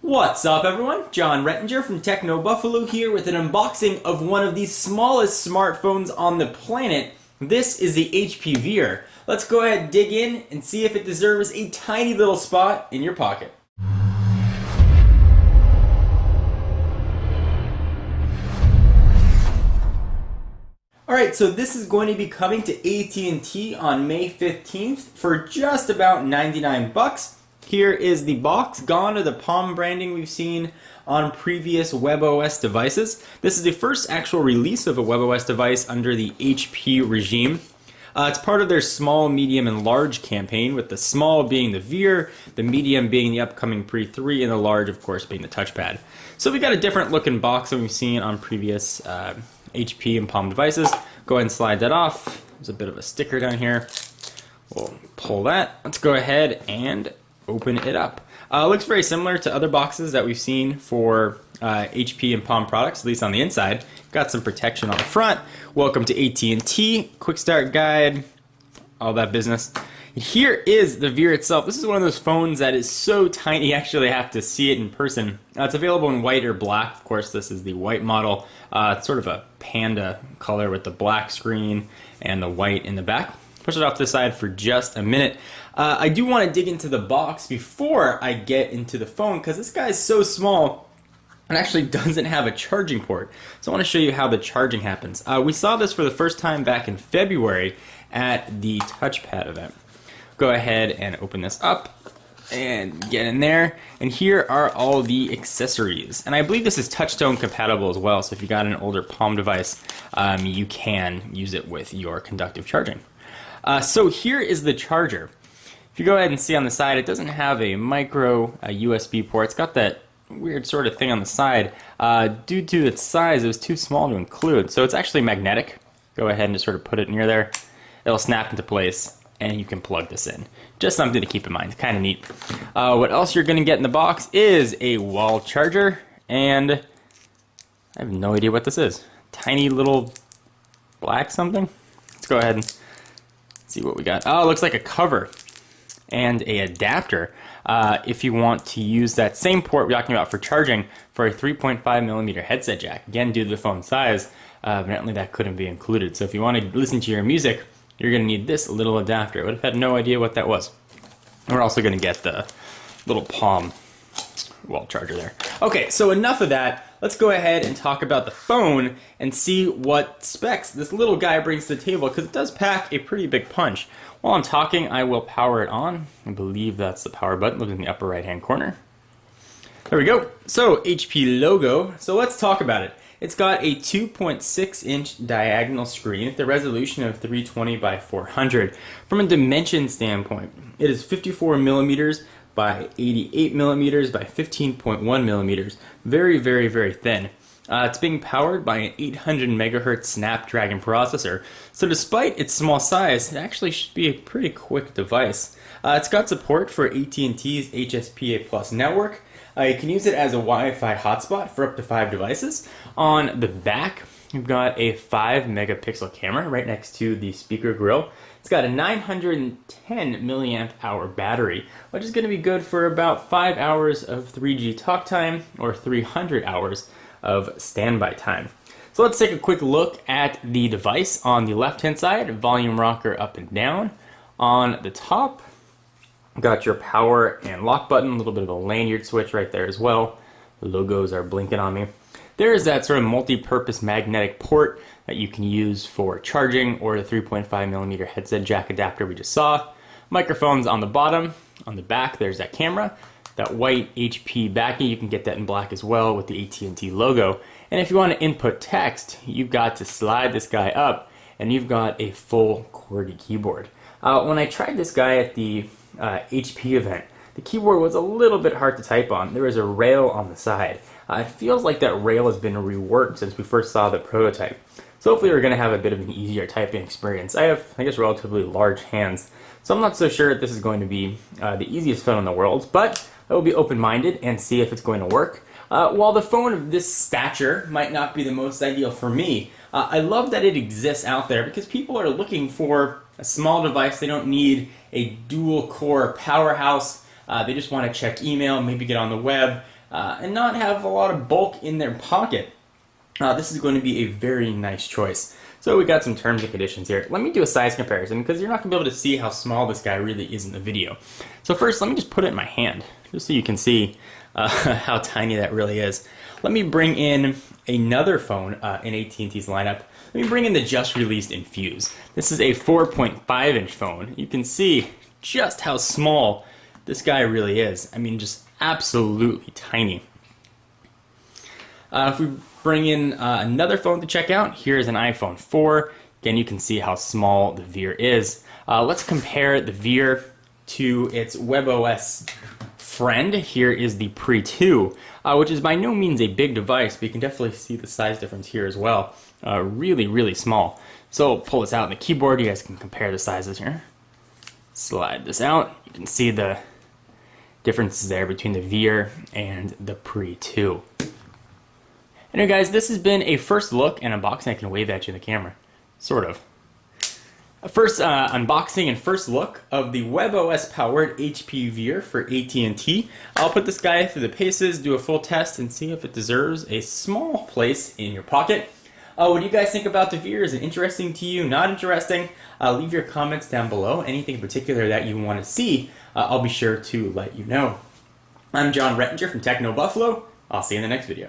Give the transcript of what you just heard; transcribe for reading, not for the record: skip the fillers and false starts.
What's up, everyone? John Rettinger from Techno Buffalo here with an unboxing of one of the smallest smartphones on the planet. This is the HP Veer. Let's go ahead and dig in and see if it deserves a tiny little spot in your pocket. Alright, so this is going to be coming to AT&T on May 15th for just about 99 bucks. Here is the box. Gone are the Palm branding we've seen on previous WebOS devices. This is the first actual release of a WebOS device under the HP regime. It's part of their small, medium, and large campaign, with the small being the Veer, the medium being the upcoming Pre 3, and the large, of course, being the touchpad. So we got a different looking box than we've seen on previous HP and Palm devices. Go ahead and slide that off. There's a bit of a sticker down here. We'll pull that. Let's go ahead and open it up. Looks very similar to other boxes that we've seen for HP and Palm products, at least on the inside. Got some protection on the front. Welcome to AT&T, quick start guide, all that business. Here is the Veer itself. This is one of those phones that is so tiny you actually have to see it in person. It's available in white or black. Of course, this is the white model. It's sort of a panda color with the black screen and the white in the back. Push it off to the side for just a minute. I do want to dig into the box before I get into the phone, because this guy is so small and actually doesn't have a charging port. So I want to show you how the charging happens. We saw this for the first time back in February at the touchpad event. Go ahead and open this up and get in there. And here are all the accessories. And I believe this is touchstone compatible as well. So if you got an older Palm device, you can use it with your conductive charging. So here is the charger. If you go ahead and see on the side, it doesn't have a micro USB port. It's got that weird sort of thing on the side. Due to its size, it was too small to include. So it's actually magnetic. Go ahead and just sort of put it near there. It'll snap into place, and you can plug this in. Just something to keep in mind. Kind of neat. What else you're going to get in the box is a wall charger, and I have no idea what this is. Tiny little black something. Let's go ahead and see what we got. Oh, it looks like a cover and a adapter if you want to use that same port we're talking about for charging for a 3.5mm headset jack. Again, due to the phone size, evidently that couldn't be included. So if you want to listen to your music, you're going to need this little adapter. I would have had no idea what that was. We're also going to get the little Palm wall charger there. Okay, so enough of that. Let's go ahead and talk about the phone and see what specs this little guy brings to the table, because it does pack a pretty big punch. While I'm talking, I will power it on. I believe that's the power button, look in the upper right hand corner. There we go. So HP logo. So let's talk about it. It's got a 2.6-inch diagonal screen with a resolution of 320 by 400. From a dimension standpoint, it is 54 millimeters by 88 millimeters by 15.1 millimeters. Very, very, very thin. It's being powered by an 800 megahertz Snapdragon processor. So despite its small size, it actually should be a pretty quick device. It's got support for AT&T's HSPA Plus network. You can use it as a Wi-Fi hotspot for up to 5 devices. On the back, you've got a 5 megapixel camera right next to the speaker grill. It's got a 910 milliamp hour battery, which is going to be good for about 5 hours of 3G talk time or 300 hours of standby time. So let's take a quick look at the device. On the left hand side, volume rocker up and down. On the top, got your power and lock button, a little bit of a lanyard switch right there as well. The logos are blinking on me. There is that sort of multi-purpose magnetic port that you can use for charging, or the 3.5mm headset jack adapter we just saw. Microphones on the bottom. On the back, there's that camera. That white HP backing, you can get that in black as well with the AT&T logo. And if you want to input text, you've got to slide this guy up, and you've got a full QWERTY keyboard. When I tried this guy at the HP event, the keyboard was a little bit hard to type on. There was a rail on the side. It feels like that rail has been reworked since we first saw the prototype. So hopefully we're going to have a bit of an easier typing experience. I have, I guess, relatively large hands, so I'm not so sure that this is going to be the easiest phone in the world, but I will be open-minded and see if it's going to work. While the phone of this stature might not be the most ideal for me, I love that it exists out there, because people are looking for a small device. They don't need a dual-core powerhouse. They just want to check email, maybe get on the web, and not have a lot of bulk in their pocket, this is going to be a very nice choice. So we got some terms and conditions here. Let me do a size comparison because you're not going to be able to see how small this guy really is in the video. So first, let me just put it in my hand just so you can see how tiny that really is. Let me bring in another phone in AT&T's lineup. Let me bring in the just released Infuse. This is a 4.5-inch phone. You can see just how small this guy really is. I mean, just absolutely tiny. If we bring in another phone to check out, here's an iPhone 4. Again, you can see how small the Veer is. Let's compare the Veer to its WebOS friend. Here is the Pre 2, which is by no means a big device, but you can definitely see the size difference here as well. Really, really small. So pull this out on the keyboard. You guys can compare the sizes here. Slide this out. You can see the differences there between the Veer and the Pre 2. Anyway guys, this has been a first look and unboxing. I can wave at you in the camera. Sort of. A first unboxing and first look of the WebOS powered HP Veer for AT&T. I'll put this guy through the paces, do a full test, and see if it deserves a small place in your pocket. What do you guys think about the Veer? Is it interesting to you? Not interesting? Leave your comments down below. Anything in particular that you want to see, I'll be sure to let you know. I'm John Rettinger from Techno Buffalo. I'll see you in the next video.